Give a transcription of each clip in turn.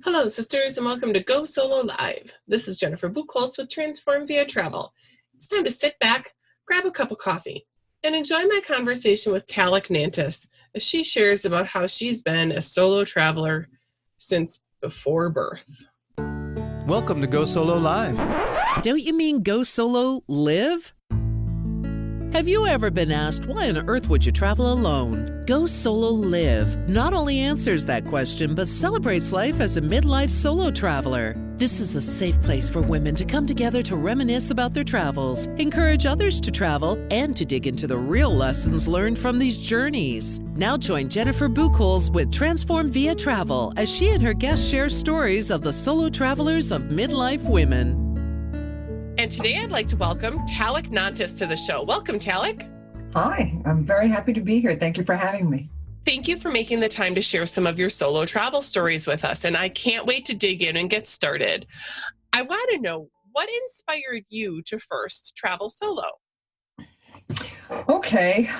Hello, sisters, and welcome to Go Solo Live. This is Jennifer Buchholz with Transform Via Travel. It's time to sit back, grab a cup of coffee, and enjoy my conversation with Talek Nantes as she shares about how she's been a solo traveler since before birth. Welcome to Go Solo Live. Don't you mean go solo live? Have you ever been asked why on earth would you travel alone? Go Solo Live not only answers that question, but celebrates life as a midlife solo traveler. This is a safe place for women to come together to reminisce about their travels, encourage others to travel, and to dig into the real lessons learned from these journeys. Now join Jennifer Buchholz with Transform Via Travel as she and her guests share stories of the solo travelers of midlife women. And today I'd like to welcome Talek Nantes to the show. Welcome, Talek. Hi, I'm very happy to be here. Thank you for having me. Thank you for making the time to share some of your solo travel stories with us, and I can't wait to dig in and get started. I want to know, what inspired you to first travel solo? Okay,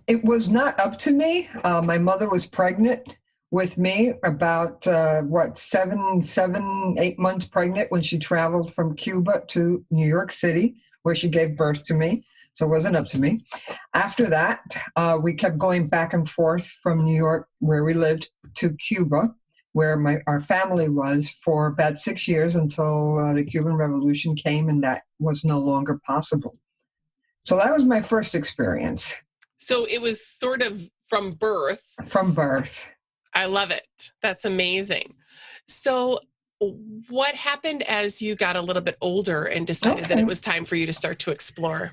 it was not up to me. My mother was pregnant with me about, 8 months pregnant when she traveled from Cuba to New York City, where she gave birth to me. So it wasn't up to me. After that, we kept going back and forth from New York, where we lived, to Cuba, where our family was, for about 6 years until the Cuban Revolution came, and that was no longer possible. So that was my first experience. So it was sort of from birth. From birth. I love it. That's amazing. So what happened as you got a little bit older and decided that it was time for you to start to explore?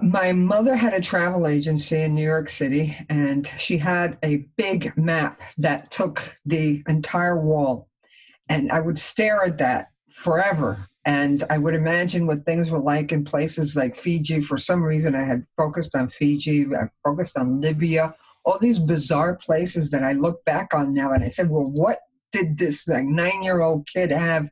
My mother had a travel agency in New York City, and she had a big map that took the entire wall. And I would stare at that forever. And I would imagine what things were like in places like Fiji. For some reason, I had focused on Fiji, I focused on Libya, all these bizarre places that I look back on now. And I said, well, what did this 9-year-old kid have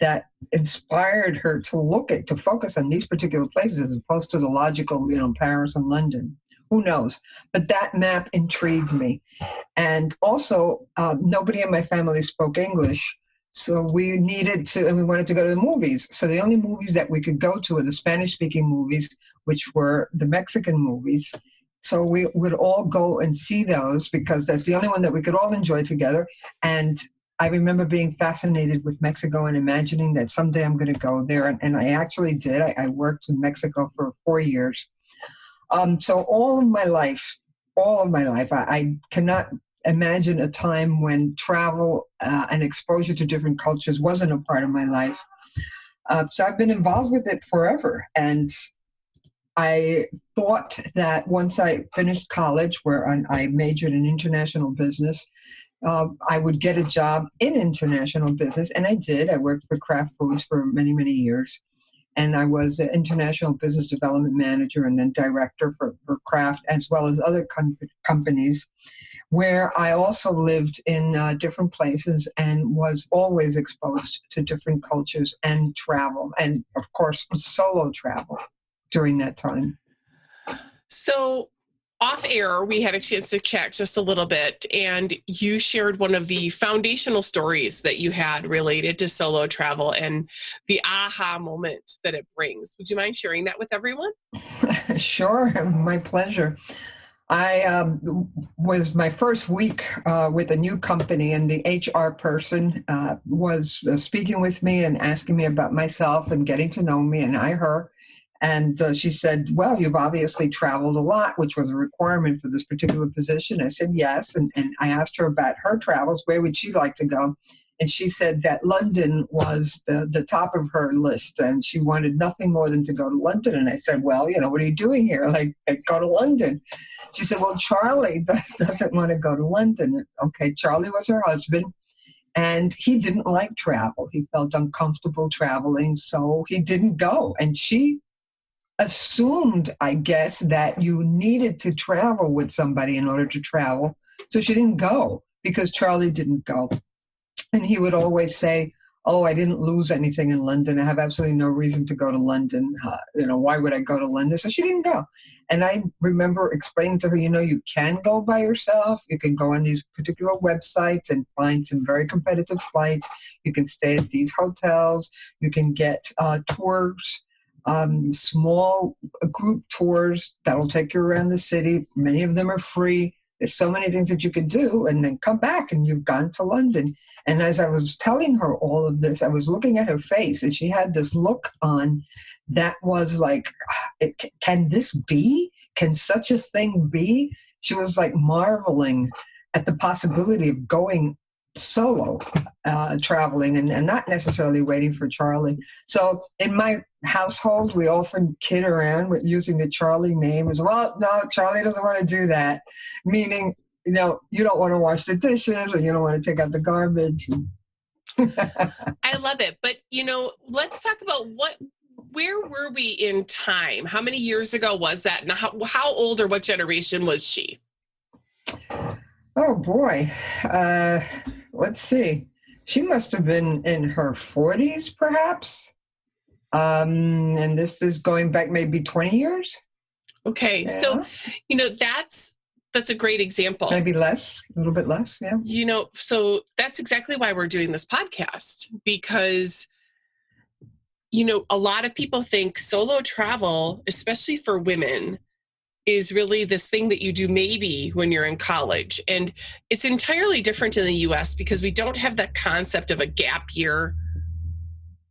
that inspired her to focus on these particular places as opposed to the logical, Paris and London? Who knows? But that map intrigued me. And also, nobody in my family spoke English. So we wanted to go to the movies. So the only movies that we could go to were the Spanish-speaking movies, which were the Mexican movies. So we would all go and see those because that's the only one that we could all enjoy together. And I remember being fascinated with Mexico and imagining that someday I'm going to go there. And I actually did. I worked in Mexico for 4 years. So all of my life, I cannot imagine a time when travel and exposure to different cultures wasn't a part of my life. So I've been involved with it forever. And I thought that once I finished college, where I majored in international business, I would get a job in international business. And I did. I worked for Kraft Foods for many, many years. And I was an international business development manager and then director for Kraft, as well as other companies, where I also lived in different places and was always exposed to different cultures and travel. And, of course, solo travel during that time. So off air, we had a chance to chat just a little bit, and you shared one of the foundational stories that you had related to solo travel and the aha moment that it brings. Would you mind sharing that with everyone? Sure, my pleasure. I was my first week with a new company, and the HR person was speaking with me and asking me about myself and getting to know me, and I her. And she said, well, you've obviously traveled a lot, which was a requirement for this particular position. I said, yes. And I asked her about her travels. Where would she like to go? And she said that London was the top of her list, and she wanted nothing more than to go to London. And I said, well, what are you doing here? Like, go to London. She said, well, Charlie doesn't want to go to London. Okay, Charlie was her husband. And he didn't like travel. He felt uncomfortable traveling, so he didn't go. And she assumed, I guess, that you needed to travel with somebody in order to travel. So she didn't go because Charlie didn't go. And he would always say, oh, I didn't lose anything in London. I have absolutely no reason to go to London. Why would I go to London? So she didn't go. And I remember explaining to her, you can go by yourself. You can go on these particular websites and find some very competitive flights. You can stay at these hotels. You can get tours, small group tours that'll take you around the city. Many of them are free. There's so many things that you can do, and then come back and you've gone to London. And as I was telling her all of this, I was looking at her face, and she had this look on that was like, can this be? Can such a thing be? She was like marveling at the possibility of going solo, traveling, and not necessarily waiting for Charlie. So in my household, we often kid around with using the Charlie name as well. No, Charlie doesn't want to do that, meaning, you don't want to wash the dishes or you don't want to take out the garbage. I love it. But, let's talk about where were we in time? How many years ago was that? And how old or what generation was she? Oh, boy. Let's see. She must have been in her 40s, perhaps. And this is going back maybe 20 years. Okay. Yeah. So, that's a great example. Maybe less, a little bit less. Yeah. So that's exactly why we're doing this podcast, because, a lot of people think solo travel, especially for women, is really this thing that you do maybe when you're in college. And it's entirely different in the US because we don't have that concept of a gap year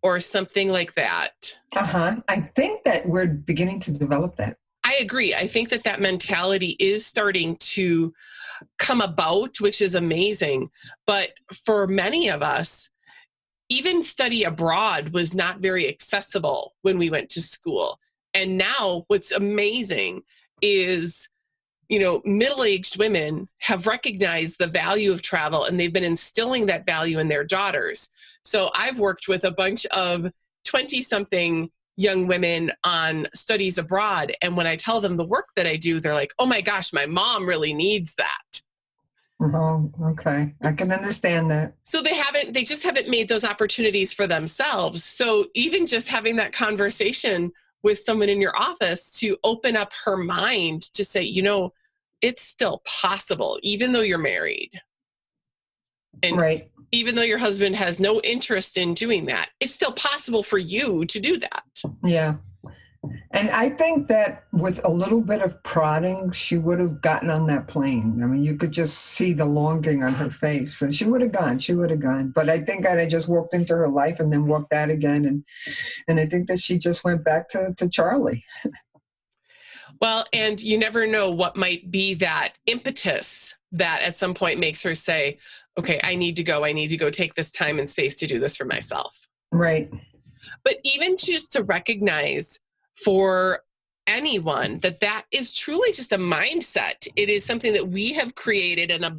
or something like that. I think that we're beginning to develop that. I agree. I think that mentality is starting to come about, which is amazing. But for many of us, even study abroad was not very accessible when we went to school. And now what's amazing is, middle-aged women have recognized the value of travel, and they've been instilling that value in their daughters. So I've worked with a bunch of 20-something young women on studies abroad. And when I tell them the work that I do, they're like, oh my gosh, my mom really needs that. Oh, okay. I can understand that. So they just haven't made those opportunities for themselves. So even just having that conversation with someone in your office to open up her mind to say, it's still possible, even though you're married. And right. Even though your husband has no interest in doing that, it's still possible for you to do that. Yeah. And I think that with a little bit of prodding, she would have gotten on that plane. I mean, you could just see the longing on her face. And she would have gone. But I think that I just walked into her life and then walked out again. And I think that she just went back to Charlie. Well, and you never know what might be that impetus that at some point makes her say, okay, I need to go take this time and space to do this for myself. Right. But even just to recognize for anyone that is truly just a mindset. It is something that we have created and a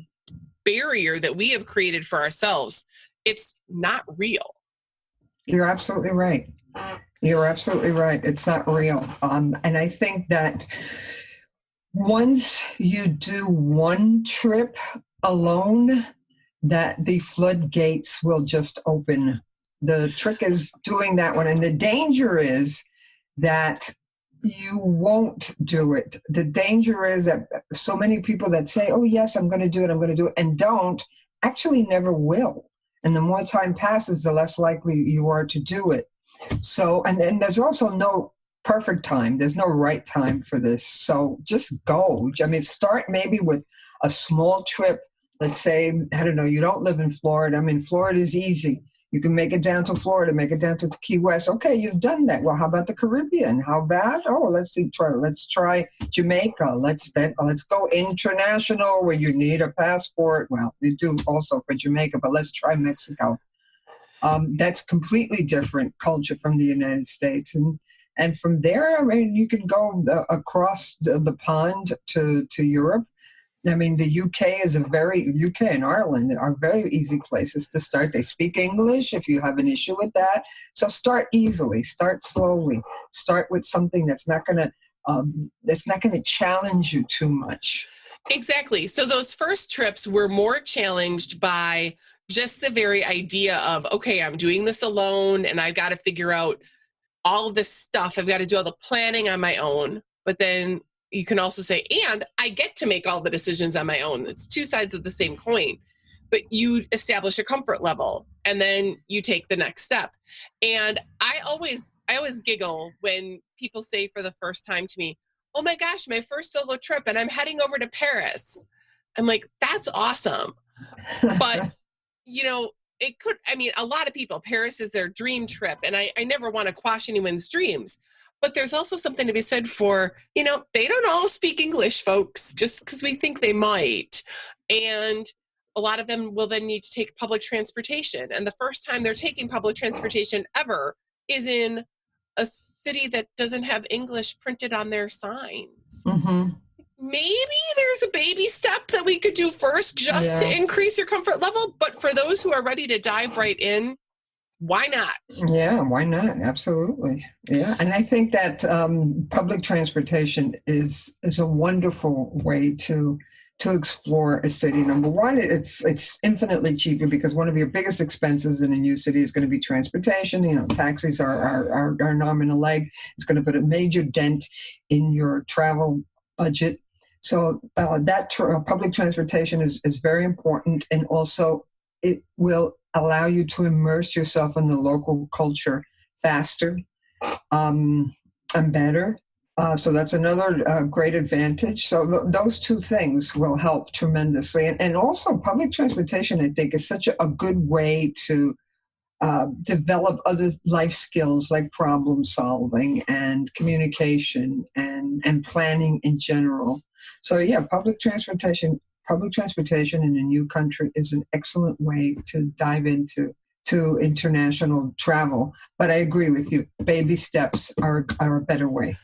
barrier that we have created for ourselves. It's not real. You're absolutely right. It's not real. And I think that once you do one trip alone, that the floodgates will just open. The trick is doing that one. And the danger is that you won't do it. The danger is that so many people that say, oh, yes, I'm going to do it, and don't, actually never will. And the more time passes, the less likely you are to do it. So, and then there's also no perfect time. There's no right time for this. So just go. I mean, start maybe with a small trip. Let's say, I don't know, you don't live in Florida. I mean, Florida is easy. You can make it down to Florida, make it down to the Key West. Okay, you've done that. Well, how about the Caribbean? How bad? Oh, let's try Jamaica. Let's go international where you need a passport. Well, you do also for Jamaica, but let's try Mexico. That's completely different culture from the United States. And from there, I mean, you can go across the pond to Europe. I mean, the UK and Ireland are very easy places to start. They speak English if you have an issue with that. So start easily, start slowly, start with something that's not going to challenge you too much. Exactly. So those first trips were more challenged by just the very idea of, okay, I'm doing this alone and I've got to figure out all of this stuff. I've got to do all the planning on my own. But then you can also say, and I get to make all the decisions on my own. It's two sides of the same coin. But you establish a comfort level and then you take the next step. And I always giggle when people say for the first time to me, oh my gosh, my first solo trip and I'm heading over to Paris. I'm like, that's awesome. But, it could, a lot of people, Paris is their dream trip. And I never want to quash anyone's dreams. But there's also something to be said for, they don't all speak English, folks, just because we think they might. And a lot of them will then need to take public transportation. And the first time they're taking public transportation ever is in a city that doesn't have English printed on their signs. Mm-hmm. Maybe there's a baby step that we could do first just to increase your comfort level. But for those who are ready to dive right in, why not? Yeah, why not? Absolutely. Yeah. And I think that public transportation is a wonderful way to explore a city. Number one, it's infinitely cheaper because one of your biggest expenses in a new city is going to be transportation. Taxis are an arm and a leg. It's going to put a major dent in your travel budget. So public transportation is very important, and also it will allow you to immerse yourself in the local culture faster and better. So that's another great advantage. So those two things will help tremendously. And also public transportation, I think, is such a good way to develop other life skills like problem solving and communication and planning in general. So yeah, public transportation in a new country is an excellent way to dive into international travel. But I agree with you. Baby steps are a better way.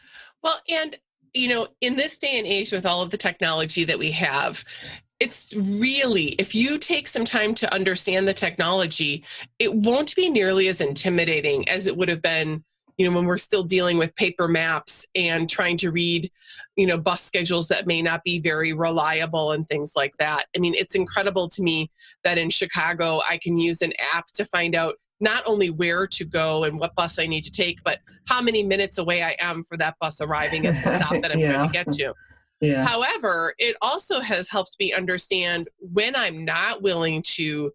Well, and, in this day and age with all of the technology that we have, it's really, if you take some time to understand the technology, it won't be nearly as intimidating as it would have been, when we're still dealing with paper maps and trying to read, bus schedules that may not be very reliable and things like that. It's incredible to me that in Chicago, I can use an app to find out not only where to go and what bus I need to take, but how many minutes away I am for that bus arriving at the stop that I'm trying to get to. Yeah. However, it also has helped me understand when I'm not willing to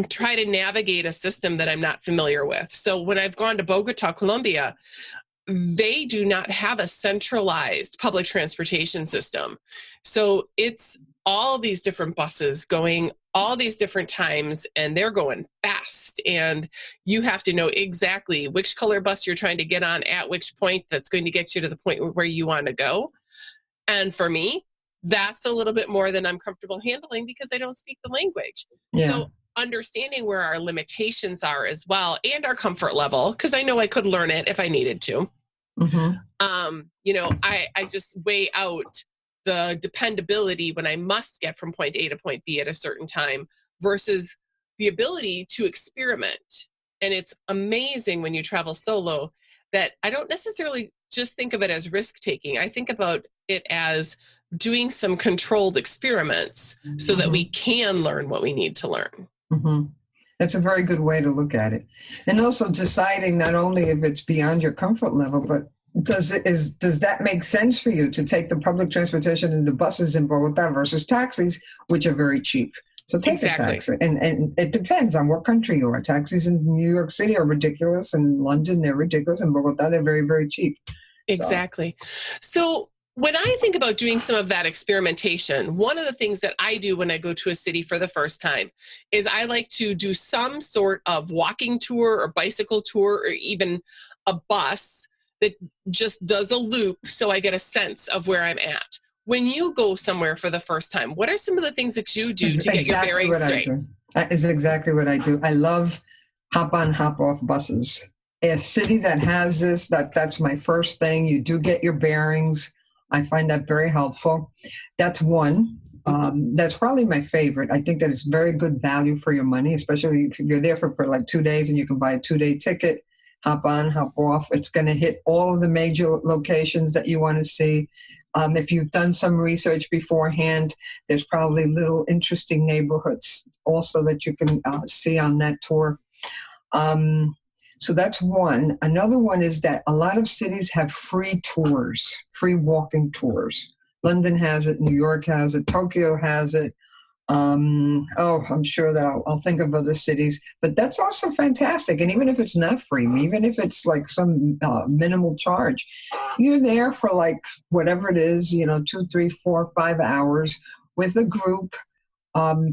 try to navigate a system that I'm not familiar with. So when I've gone to Bogota, Colombia, they do not have a centralized public transportation system. So it's all these different buses going all these different times, and they're going fast. And you have to know exactly which color bus you're trying to get on at which point that's going to get you to the point where you want to go. And for me, that's a little bit more than I'm comfortable handling because I don't speak the language. Yeah. So understanding where our limitations are as well and our comfort level, because I know I could learn it if I needed to. Mm-hmm. I just weigh out the dependability when I must get from point A to point B at a certain time versus the ability to experiment. And it's amazing when you travel solo that I don't necessarily just think of it as risk-taking. I think about it as doing some controlled experiments so that we can learn what we need to learn. Mm-hmm. That's a very good way to look at it. And also deciding not only if it's beyond your comfort level, but does that make sense for you to take the public transportation and the buses in Bogota versus taxis, which are very cheap? So take a taxi. And it depends on what country you are. Taxis in New York City are ridiculous. In London, they're ridiculous. In Bogota, they're very, very cheap. Exactly. So when I think about doing some of that experimentation, one of the things that I do when I go to a city for the first time is I like to do some sort of walking tour or bicycle tour or even a bus that just does a loop so I get a sense of where I'm at. When you go somewhere for the first time, what are some of the things that you do to get your bearings straight? That is exactly what I do. I love hop on, hop off buses. A city that has this, that's my first thing. You do get your bearings. I find that very helpful. That's one. That's probably my favorite. I think that it's very good value for your money, especially if you're there for like 2 days and you can buy a 2-day ticket, hop on, hop off. It's going to hit all of the major locations that you want to see. If you've done some research beforehand, there's probably little interesting neighborhoods also that you can see on that tour. So that's one. Another one is that a lot of cities have free tours, free walking tours. London has it, New York has it, Tokyo has it. I'm sure that I'll think of other cities, but that's also fantastic. And even if it's not free, even if it's like some minimal charge, you're there for like whatever it is, 2, 3, 4, 5 hours with a group.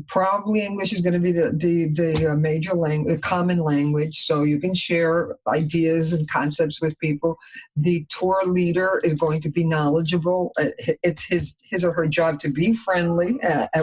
Probably English is going to be the major language, the common language, so you can share ideas and concepts with people. The tour leader is going to be knowledgeable. It's his or her job to be friendly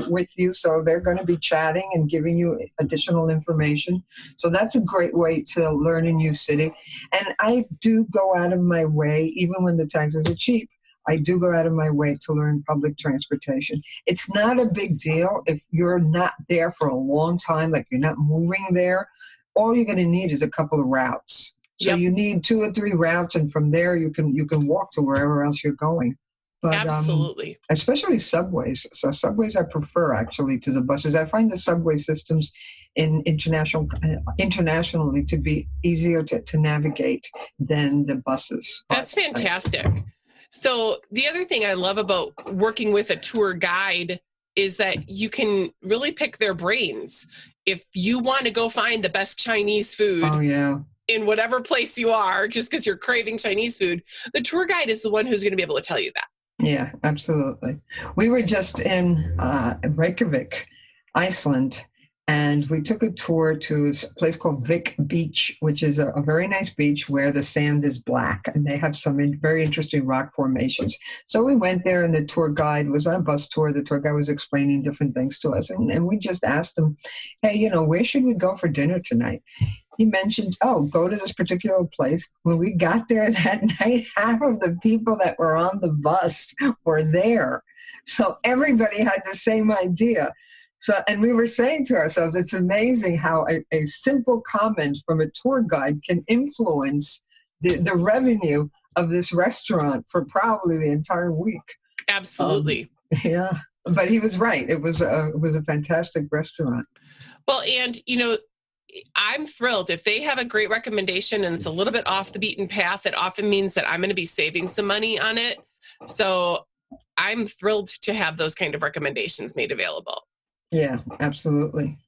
with you, so they're going to be chatting and giving you additional information. So that's a great way to learn a new city. And I do go out of my way, even when the taxes are cheap. I do go out of my way to learn public transportation. It's not a big deal if you're not there for a long time, like you're not moving there. All you're going to need is a couple of routes. So Yep. you need 2 or 3 routes, and from there you can walk to wherever else you're going. But, Absolutely. especially subways. So subways I prefer actually to the buses. I find the subway systems in internationally to be easier to navigate than the buses. That's fantastic. So the other thing I love about working with a tour guide is that you can really pick their brains. If you want to go find the best Chinese food in whatever place you are, just because you're craving Chinese food, the tour guide is the one who's going to be able to tell you that. Yeah, absolutely. We were just in Reykjavik, Iceland, and we took a tour to a place called Vik Beach, which is a very nice beach where the sand is black, and they have some very interesting rock formations. So we went there, and the tour guide was on a bus tour. The tour guide was explaining different things to us, and we just asked him, hey, where should we go for dinner tonight? He mentioned, go to this particular place. When we got there that night, half of the people that were on the bus were there. So everybody had the same idea. So, and we were saying to ourselves, it's amazing how a simple comment from a tour guide can influence the revenue of this restaurant for probably the entire week. Absolutely. Yeah, but he was right. It was a fantastic restaurant. Well, and, I'm thrilled if they have a great recommendation and it's a little bit off the beaten path. It often means that I'm going to be saving some money on it. So I'm thrilled to have those kind of recommendations made available. Yeah, absolutely.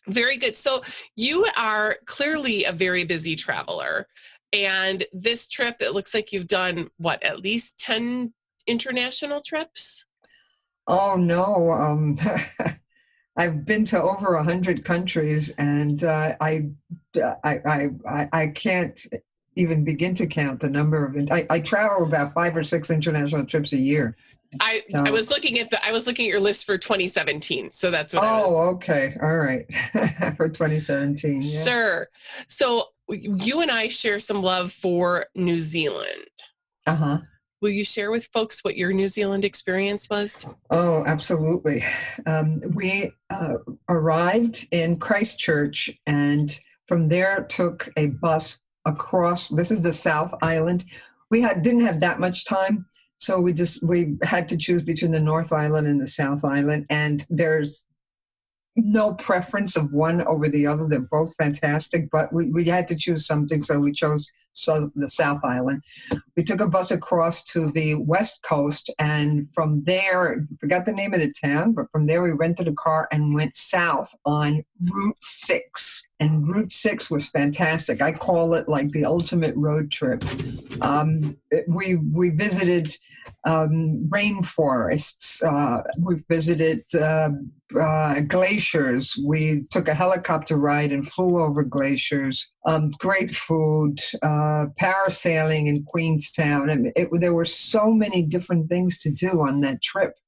Very good. So you are clearly a very busy traveler. And this trip, it looks like you've done, at least 10 international trips? Oh, no. I've been to over 100 countries, and I can't even begin to count the number of. I travel about 5 or 6 international trips a year. I was looking at your list for 2017, so that's what I was. Oh, okay, all right, for 2017. Yeah. Sure. So you and I share some love for New Zealand. Will you share with folks what your New Zealand experience was? Oh, absolutely. We arrived in Christchurch, and from there took a bus across. This is the South Island. We didn't have that much time, so we had to choose between the North Island and the South Island, and there's no preference of one over the other. They're both fantastic, but we had to choose something, so we chose the South Island. We took a bus across to the West Coast, and from there, I forgot the name of the town, but from there we rented a car and went south on Route 6. And Route 6 was fantastic. I call it like the ultimate road trip. We visited rainforests. We visited glaciers. We took a helicopter ride and flew over glaciers. Great food, parasailing in Queenstown. And there were so many different things to do on that trip.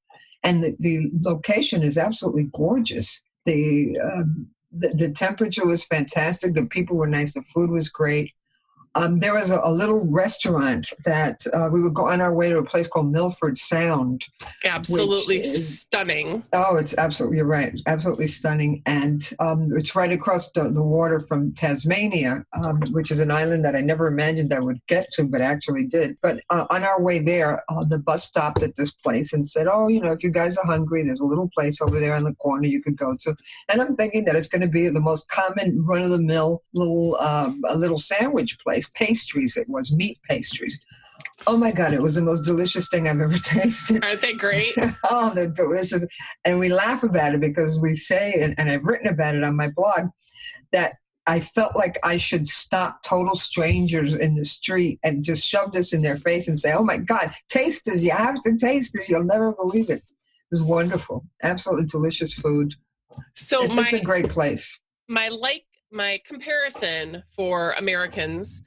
And the location is absolutely gorgeous. The temperature was fantastic. The people were nice. The food was great. There was a little restaurant that we would go on our way to a place called Milford Sound. Absolutely stunning. Oh, it's absolutely, you're right. Absolutely stunning. And it's right across the water from Tasmania, which is an island that I never imagined I would get to, but actually did. But on our way there, the bus stopped at this place and said, oh, if you guys are hungry, there's a little place over there on the corner you could go to. And I'm thinking that it's going to be the most common run-of-the-mill little sandwich place. Pastries, it was meat pastries. Oh my God, it was the most delicious thing I've ever tasted. Aren't they great? Oh, they're delicious. And we laugh about it because we say, and I've written about it on my blog, that I felt like I should stop total strangers in the street and just shove this in their face and say, oh my God, taste this. You have to taste this. You'll never believe it. It was wonderful. Absolutely delicious food. So it's just a great place. My comparison for Americans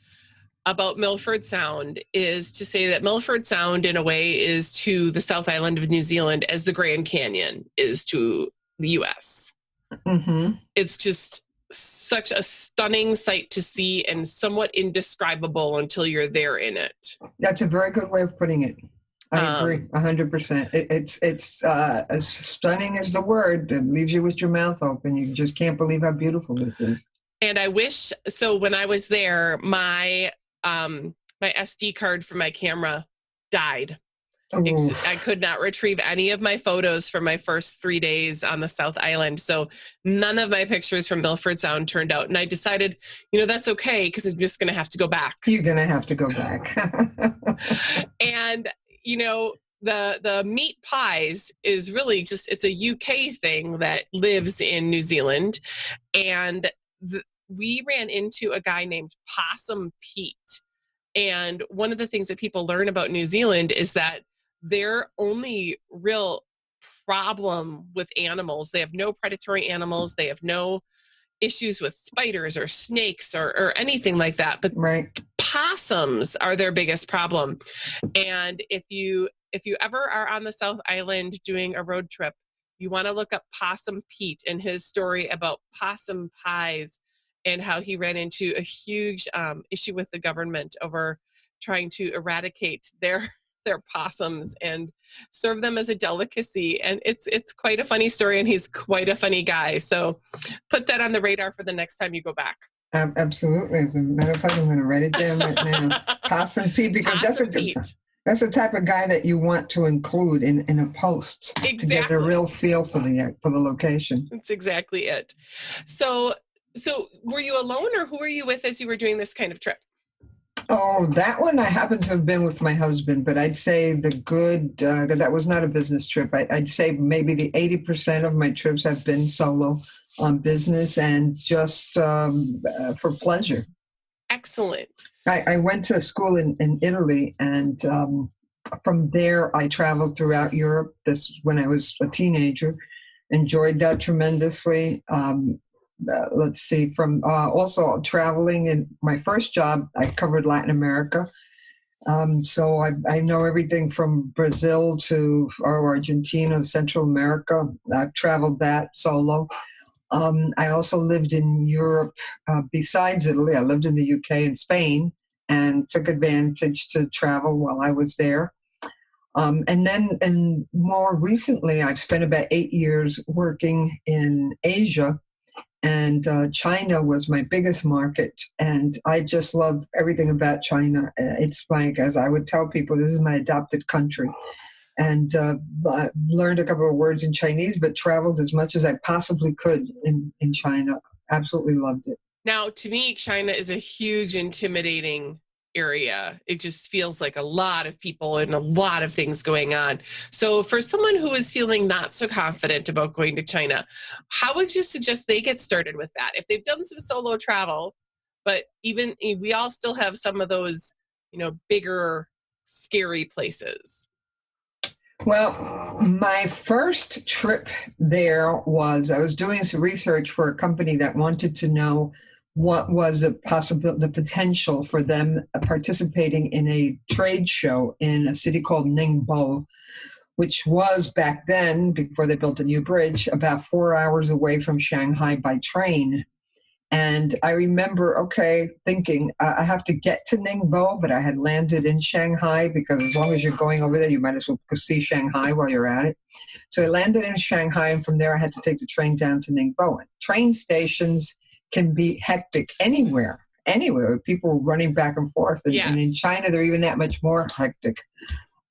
about Milford Sound is to say that Milford Sound, in a way, is to the South Island of New Zealand as the Grand Canyon is to the U.S. Mm-hmm. It's just such a stunning sight to see and somewhat indescribable until you're there in it. That's a very good way of putting it. I agree 100%. It's as stunning as the word. It leaves you with your mouth open. You just can't believe how beautiful this is. And I wish, so when I was there, my SD card for my camera died. I could not retrieve any of my photos from my first 3 days on the South Island. So none of my pictures from Milford Sound turned out. And I decided, that's okay, because I'm just going to have to go back. You're going to have to go back. And, the meat pies is really just, it's a UK thing that lives in New Zealand. And we ran into a guy named Possum Pete. And one of the things that people learn about New Zealand is that their only real problem with animals, they have no predatory animals, they have no issues with spiders or snakes or anything like that. But right. Possums are their biggest problem. And if you ever are on the South Island doing a road trip, you want to look up Possum Pete and his story about possum pies and how he ran into a huge issue with the government over trying to eradicate their possums and serve them as a delicacy. And it's quite a funny story, and he's quite a funny guy. So put that on the radar for the next time you go back. Absolutely. As a matter of fact, I'm going to write it down right now. Possum Pete, because that's the type of guy that you want to include in a post. Exactly. To get a real feel for the location. That's exactly it. So were you alone, or who were you with as you were doing this kind of trip? Oh, that one I happen to have been with my husband, but I'd say that was not a business trip. I'd say maybe the 80% of my trips have been solo on business and just for pleasure. Excellent. I went to school in Italy, and from there I traveled throughout Europe. This when I was a teenager. Enjoyed that tremendously. Let's see, from also traveling in my first job, I covered Latin America. So I know everything from Brazil to Argentina, Central America. I've traveled that solo. I also lived in Europe besides Italy. I lived in the UK and Spain and took advantage to travel while I was there. And more recently, I've spent about 8 years working in Asia. And China was my biggest market, and I just love everything about China. It's like, as I would tell people, this is my adopted country. And I learned a couple of words in Chinese, but traveled as much as I possibly could in China. Absolutely loved it. Now, to me, China is a huge, intimidating area. It just feels like a lot of people and a lot of things going on. So for someone who is feeling not so confident about going to China, how would you suggest they get started with that? If they've done some solo travel, but even we all still have some of those, bigger, scary places. Well, my first trip there was, I was doing some research for a company that wanted to know what was the potential for them participating in a trade show in a city called Ningbo, which was back then, before they built a new bridge, about 4 hours away from Shanghai by train. And I remember, thinking I have to get to Ningbo, but I had landed in Shanghai because as long as you're going over there, you might as well go see Shanghai while you're at it. So I landed in Shanghai, and from there I had to take the train down to Ningbo. And train stations can be hectic anywhere. People running back and forth. And in China, they're even that much more hectic.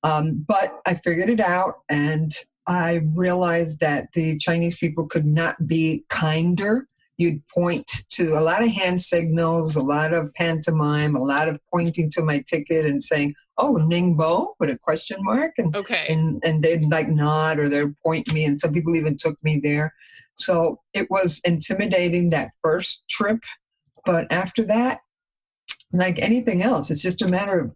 But I figured it out, and I realized that the Chinese people could not be kinder. You'd point to a lot of hand signals, a lot of pantomime, a lot of pointing to my ticket and saying, "Oh, Ningbo," with a question mark. And they'd like nod or they'd point me. And some people even took me there. So it was intimidating that first trip. But after that, like anything else, it's just a matter of,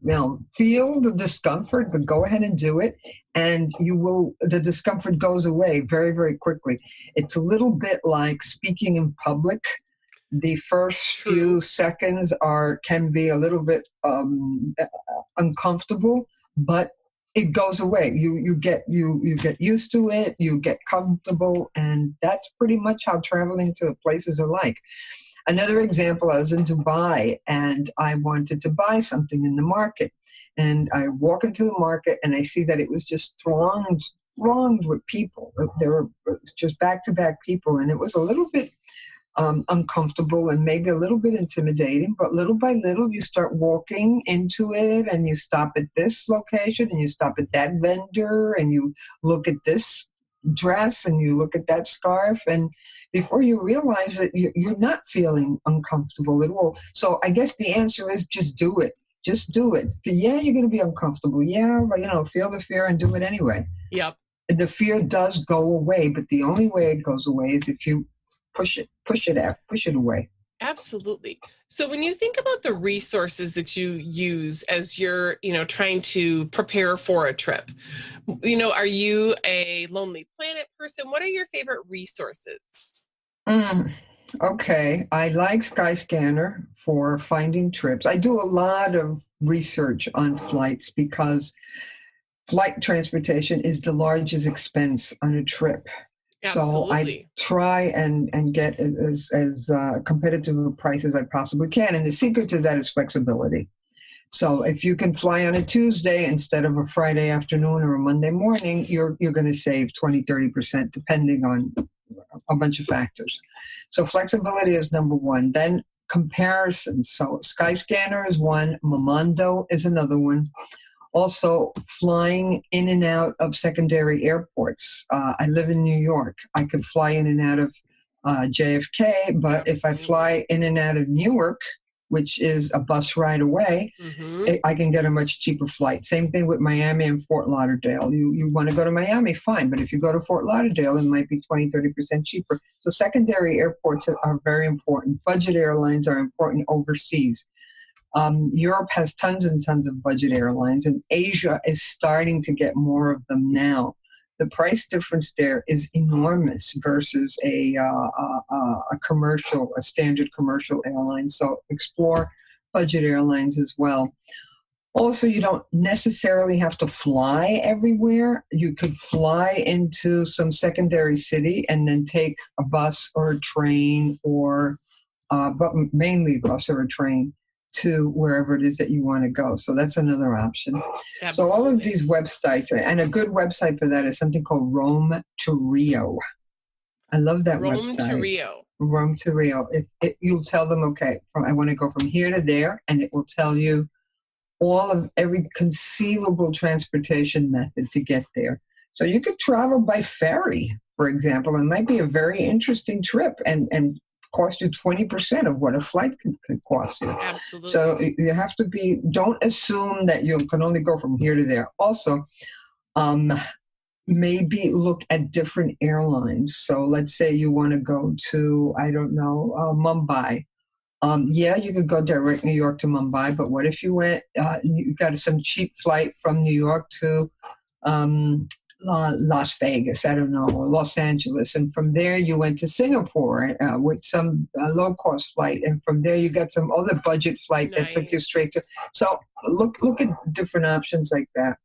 feel the discomfort, but go ahead and do it. And the discomfort goes away very, very quickly. It's a little bit like speaking in public. The first few seconds can be a little bit uncomfortable, but it goes away. You get used to it, you get comfortable, and that's pretty much how traveling to places are like. Another example, I was in Dubai and I wanted to buy something in the market. And I walk into the market and I see that it was just thronged with people. There were just back-to-back people. And it was a little bit uncomfortable and maybe a little bit intimidating. But little by little, you start walking into it and you stop at this location and you stop at that vendor and you look at this dress and you look at that scarf, and before you realize it, you're not feeling uncomfortable at all. So I guess the answer is just do it. Just do it. Yeah, you're going to be uncomfortable. Yeah, but feel the fear and do it anyway. Yep. The fear does go away, but the only way it goes away is if you push it away. Absolutely. So when you think about the resources that you use as you're, trying to prepare for a trip, are you a Lonely Planet person? What are your favorite resources? Okay. I like Skyscanner for finding trips. I do a lot of research on flights because flight transportation is the largest expense on a trip. Absolutely. So I try and get as competitive a price as I possibly can. And the secret to that is flexibility. So if you can fly on a Tuesday instead of a Friday afternoon or a Monday morning, you're going to save 20, 30% depending on a bunch of factors. So flexibility is number one. Then comparisons. So Skyscanner is one. Momondo is another one. Also, flying in and out of secondary airports. I live in New York. I could fly in and out of JFK, but if I fly in and out of Newark, which is a bus ride away, I can get a much cheaper flight. Same thing with Miami and Fort Lauderdale. You want to go to Miami, fine, but if you go to Fort Lauderdale, it might be 20, 30% cheaper. So secondary airports are very important. Budget airlines are important overseas. Europe has tons and tons of budget airlines, and Asia is starting to get more of them now. The price difference there is enormous versus a standard commercial airline. So explore budget airlines as well. Also, you don't necessarily have to fly everywhere. You could fly into some secondary city and then take a bus or a train but mainly a bus or a train to wherever it is that you want to go. So that's another option. Absolutely. So all of these websites, and a good website for that is something called Rome to Rio. I love that website. Rome to Rio. Rome to Rio. You'll tell them, okay, I want to go from here to there, and it will tell you all of every conceivable transportation method to get there. So you could travel by ferry, for example. It might be a very interesting trip and cost you 20% of what a flight could cost you. Absolutely. So you have to don't assume that you can only go from here to there. Also, maybe look at different airlines. So let's say you want to go to, Mumbai. You could go direct New York to Mumbai, but what if you went, you got some cheap flight from New York to Las Vegas, or Los Angeles. And from there you went to Singapore with some low-cost flight. And from there you got some other budget flight that took you straight to. So look at different options like that.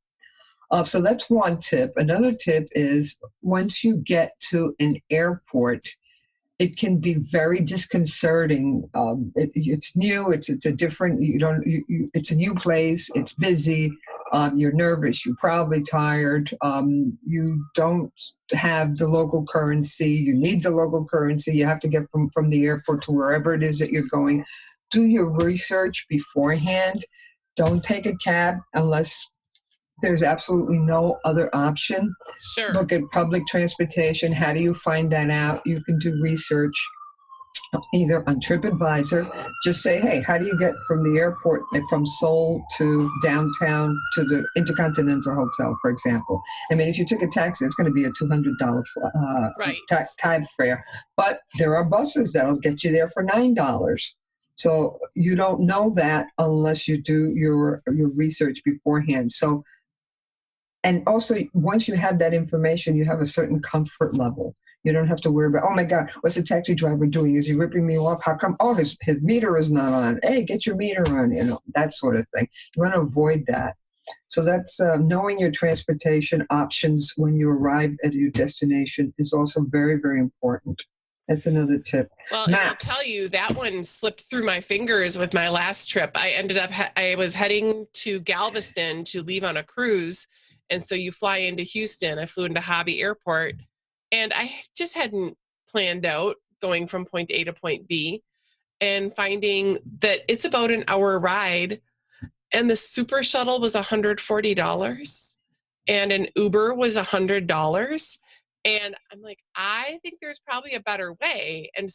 So that's one tip. Another tip is once you get to an airport, it can be very disconcerting. It's new. It's a different. It's a new place. It's busy. You're nervous. You're probably tired. You don't have the local currency. You need the local currency. You have to get from the airport to wherever it is that you're going. Do your research beforehand. Don't take a cab unless there's absolutely no other option. Sure. Look at public transportation. How do you find that out? You can do research either on TripAdvisor. Just say, hey, how do you get from the airport, from Seoul to downtown to the Intercontinental Hotel, for example? I mean, if you took a taxi, it's going to be a $200 Right. cab fare. But there are buses that'll get you there for $9. So you don't know that unless you do your research beforehand. So, and also, once you have that information, you have a certain comfort level. You don't have to worry about, oh my God, what's the taxi driver doing? Is he ripping me off? How come? Oh, his meter is not on. Hey, get your meter on, that sort of thing. You want to avoid that. So that's knowing your transportation options when you arrive at your destination is also very, very important. That's another tip. Well, and I'll tell you, that one slipped through my fingers with my last trip. I ended up, I was heading to Galveston to leave on a cruise. And so you fly into Houston. I flew into Hobby Airport. And I just hadn't planned out going from point A to point B and finding that it's about an hour ride. And the super shuttle was $140 and an Uber was $100. And I'm like, I think there's probably a better way. And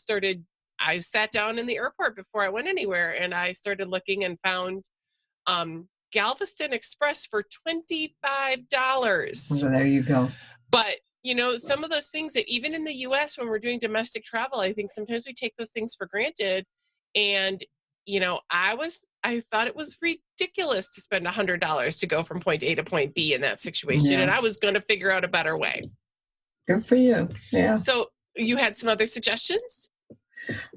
I sat down in the airport before I went anywhere and I started looking and found Galveston Express for $25. So there you go. But, some of those things that even in the US, when we're doing domestic travel, I think sometimes we take those things for granted. And, I thought it was ridiculous to spend $100 to go from point A to point B in that situation. Yeah. And I was going to figure out a better way. Good for you. Yeah. So you had some other suggestions?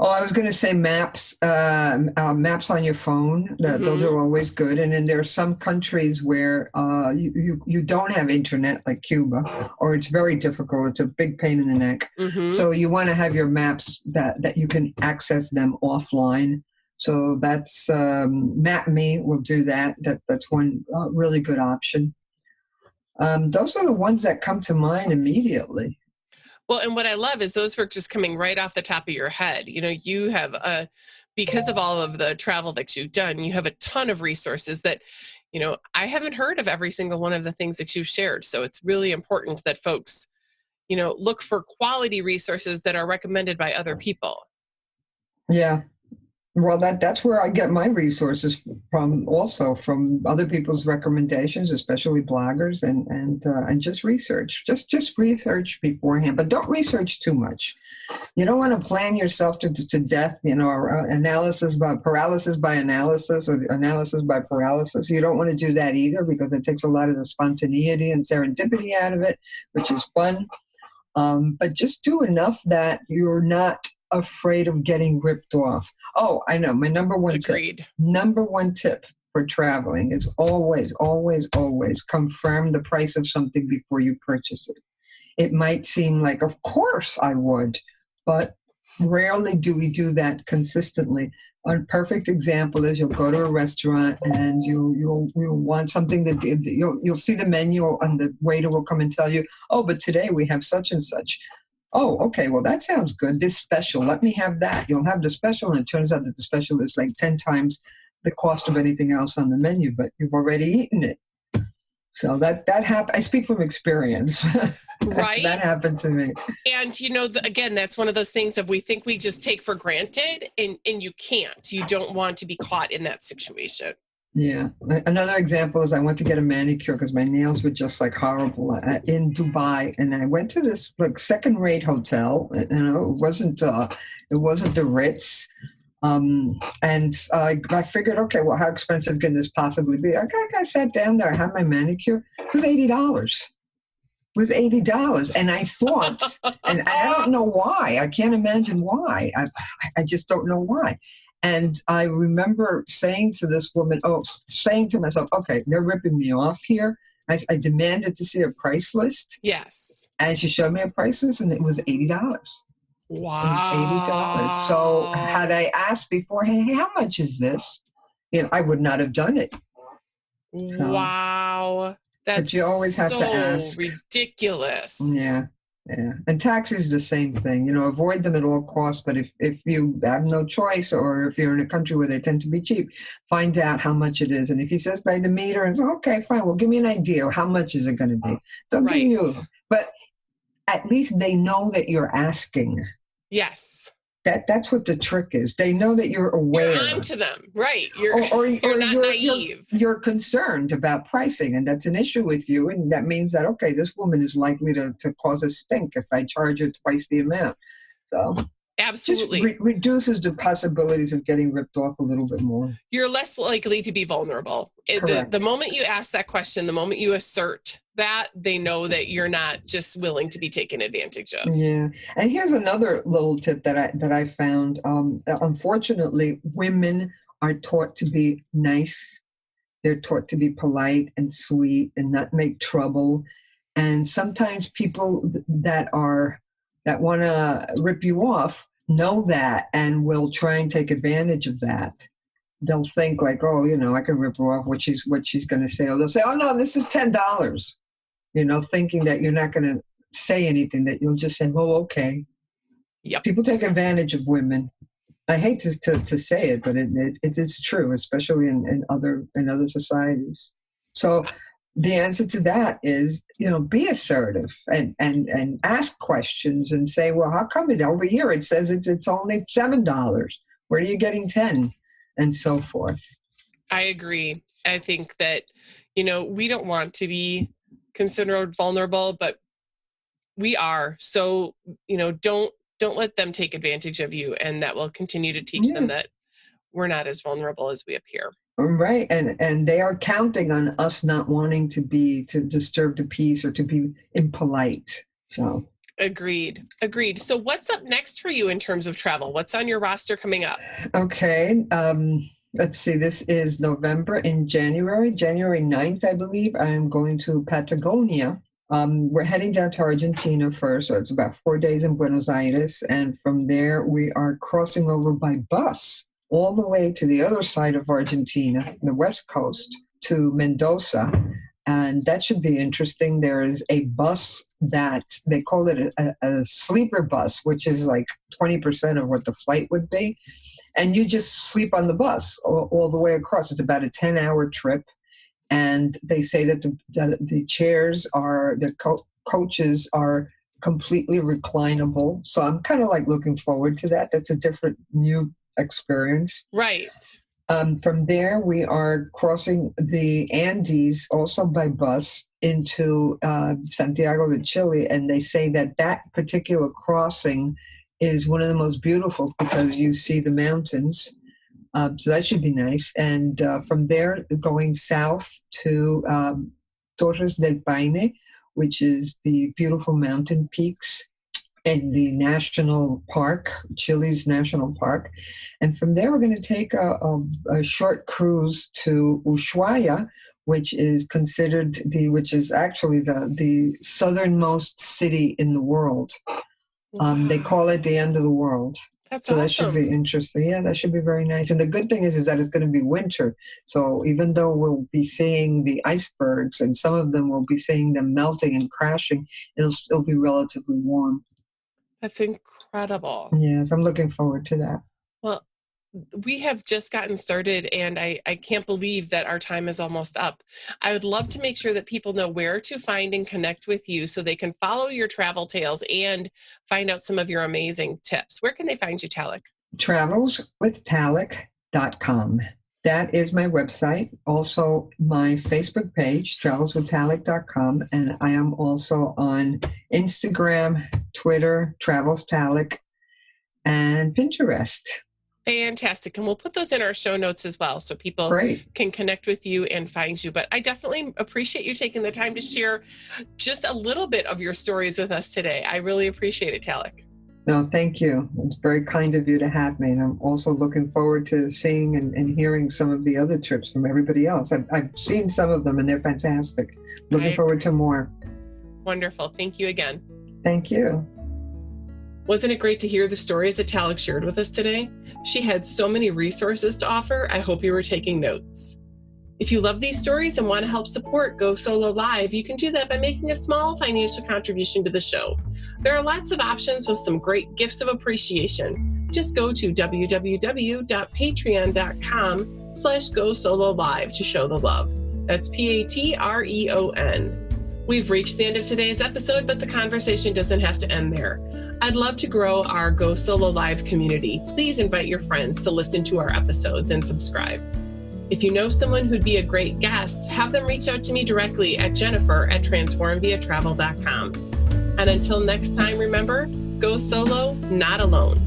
Oh, I was going to say maps, maps on your phone. Those are always good. And then there are some countries where you don't have internet, like Cuba, or it's very difficult. It's a big pain in the neck. Mm-hmm. So you want to have your maps that you can access them offline. So that's MapMe will do that. That's one really good option. Those are the ones that come to mind immediately. Well, and what I love is those were just coming right off the top of your head. You have because of all of the travel that you've done, you have a ton of resources that, I haven't heard of every single one of the things that you've shared. So it's really important that folks, look for quality resources that are recommended by other people. Yeah. Well, that's where I get my resources from other people's recommendations, especially bloggers and just research. Just research beforehand, but don't research too much. You don't want to plan yourself to death, or paralysis by analysis or analysis by paralysis. You don't want to do that either because it takes a lot of the spontaneity and serendipity out of it, which is fun. But just do enough that you're not afraid of getting ripped off. Oh, I know. My number one tip for traveling is always, always, always confirm the price of something before you purchase it. It might seem like, of course I would, but rarely do we do that consistently. A perfect example is you'll go to a restaurant and you'll want something that you'll see the menu and the waiter will come and tell you, oh, but today we have such and such. Oh, okay, well, that sounds good. This special, let me have that. You'll have the special, and it turns out that the special is like 10 times the cost of anything else on the menu, but you've already eaten it. So that happened. I speak from experience. Right. That happened to me. And, again, that's one of those things that we think we just take for granted, and you can't. You don't want to be caught in that situation. Yeah. Another example is I went to get a manicure because my nails were just like horrible in Dubai, and I went to this like second-rate hotel. It wasn't the Ritz, and I figured, okay, well, how expensive can this possibly be? I sat down there, I had my manicure. It was $80. And I thought, and I don't know why. I can't imagine why. I just don't know why. And I remember saying to this woman, saying to myself, okay, they're ripping me off here. I demanded to see a price list. Yes. And she showed me a price list, and it was $80. It was $80. So had I asked beforehand, hey, how much is this? I would not have done it. So, Wow. That's but you always have to so ask. ridiculous. Yeah. And taxis the same thing. Avoid them at all costs. But if you have no choice, or if you're in a country where they tend to be cheap, find out how much it is. And if he says by the meter, and okay, fine. Well, give me an idea. How much is it going to be? They'll give you. But at least they know that you're asking. Yes. That's what the trick is. They know that you're aware. You're onto them, right? You're not naive. You're concerned about pricing, and that's an issue with you. And that means that, okay, this woman is likely to cause a stink if I charge her twice the amount. So absolutely just reduces the possibilities of getting ripped off a little bit more. You're less likely to be vulnerable. The moment you ask that question, the moment you assert that, they know that you're not just willing to be taken advantage of. Yeah. And here's another little tip that I found. Unfortunately, women are taught to be nice. They're taught to be polite and sweet and not make trouble. And sometimes people that want to rip you off know that and will try and take advantage of that. They'll think like, oh, I can rip her off. What she's going to say. Or they'll say, oh no, this is $10. Thinking that you're not going to say anything, that you'll just say, oh, okay. Yep. People take advantage of women. I hate to say it, but it is true, especially in other societies. So the answer to that is, be assertive and ask questions and say, well, how come over here it says it's only $7? Where are you getting 10? And so forth. I agree. I think that, we don't want to be considered vulnerable, but we are. So, don't let them take advantage of you, and that will continue to teach them that we're not as vulnerable as we appear. Right. And they are counting on us not wanting to disturb the peace or to be impolite. So Agreed. So what's up next for you in terms of travel? What's on your roster coming up? Okay. Let's see, this is November. In January 9th, I believe, I'm going to Patagonia. We're heading down to Argentina first, so it's about 4 days in Buenos Aires. And from there, we are crossing over by bus all the way to the other side of Argentina, the west coast, to Mendoza. And that should be interesting. There is a bus that they call it a sleeper bus, which is like 20% of what the flight would be. And you just sleep on the bus all the way across. It's about a 10-hour trip. And they say that the chairs coaches are completely reclinable. So I'm kind of like looking forward to that. That's a different new experience. Right. From there, we are crossing the Andes also by bus into Santiago de Chile. And they say that particular crossing is one of the most beautiful because you see the mountains. So that should be nice. And from there, going south to Torres del Paine, which is the beautiful mountain peaks in the national park, Chile's national park. And from there, we're going to take a short cruise to Ushuaia, which is considered which is actually the southernmost city in the world. Wow. They call it the end of the world. That's so awesome. That should be interesting. Yeah, that should be very nice. And the good thing is that it's going to be winter. So even though we'll be seeing the icebergs and some of them we'll be seeing them melting and crashing, it'll still be relatively warm. That's incredible. Yes, I'm looking forward to that. Well, we have just gotten started, and I can't believe that our time is almost up. I would love to make sure that people know where to find and connect with you so they can follow your travel tales and find out some of your amazing tips. Where can they find you, Talek? Travelswithtalek.com. That is my website. Also, my Facebook page, travelswithtalek.com. And I am also on Instagram, Twitter, Travels Talek, and Pinterest. Fantastic. And we'll put those in our show notes as well so people can connect with you and find you. But I definitely appreciate you taking the time to share just a little bit of your stories with us today. I really appreciate it, Talek. No, thank you. It's very kind of you to have me. And I'm also looking forward to seeing and hearing some of the other trips from everybody else. I've seen some of them and they're fantastic. Looking forward to more. Wonderful. Thank you again. Thank you. Wasn't it great to hear the stories that Talek shared with us today? She had so many resources to offer. I hope you were taking notes. If you love these stories and want to help support Go Solo Live, you can do that by making a small financial contribution to the show. There are lots of options with some great gifts of appreciation. Just go to www.patreon.com/GoSoloLive to show the love. That's Patreon. We've reached the end of today's episode, but the conversation doesn't have to end there. I'd love to grow our Go Solo Live community. Please invite your friends to listen to our episodes and subscribe. If you know someone who'd be a great guest, have them reach out to me directly at Jennifer@transformviatravel.com. And until next time, remember, go solo, not alone.